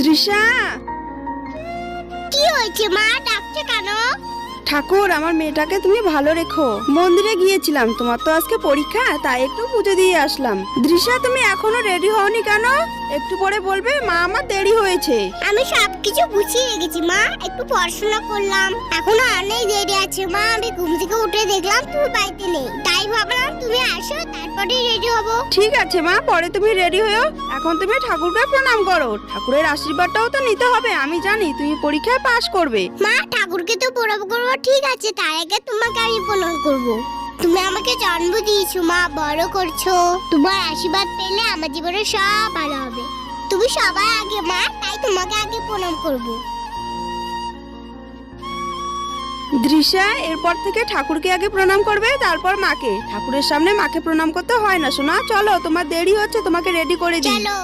দৃশা, কি হয়েছে মা, ডাকছে কেন? ঠাকুর আমার মেয়েটাকে তুমি ভালো রেখো। মন্দিরে গিয়েছিলাম, তোমার তো আজকে পরীক্ষা, তাই একটু পুজো দিয়ে আসলাম। দৃশা, তুমি এখনো রেডি হওনি কেন? একটু পরে বলবে মা আমার দেরি হয়েছে। আমি সবকিছু গুছিয়ে রেখেছি মা, একটু পড়াশোনা করলাম, এখনো অনেক দেরি আছে মা। আমি ঘুম থেকে উঠে দেখলাম তুমি বাড়িতে নেই, তাই ভাবলাম তুমি আসো তারপরে রেডি হবো। ঠিক আছে মা, পরে তুমি রেডি হয়েও। এখন তুমি ঠাকুরকে প্রণাম করো, ঠাকুরের আশীর্বাদটাও তো নিতে হবে। আমি জানি তুমি পরীক্ষায় পাশ করবে। মা ঠাকুরকে তো প্রণাম করবো, ঠিক আছে, তার আগে তোমাকে আমি প্রণাম করবো। তুমি আমাকে জন্ম দিয়েছো মা, বড় করছো, তোমার আশীর্বাদ পেলে আমার জীবনে সব ভালো হবে। তুমি সবার আগে মা, তাই তোমাকে আগে প্রণাম করবো। দৃশা, এরপর থেকে ঠাকুরকে আগে প্রণাম করবে, তারপর মাকে। ঠাকুরের সামনে মাকে প্রণাম করতে হয় না শোনা। চলো, তোমার দেরি হচ্ছে, তোমাকে রেডি করে দিই। চলো।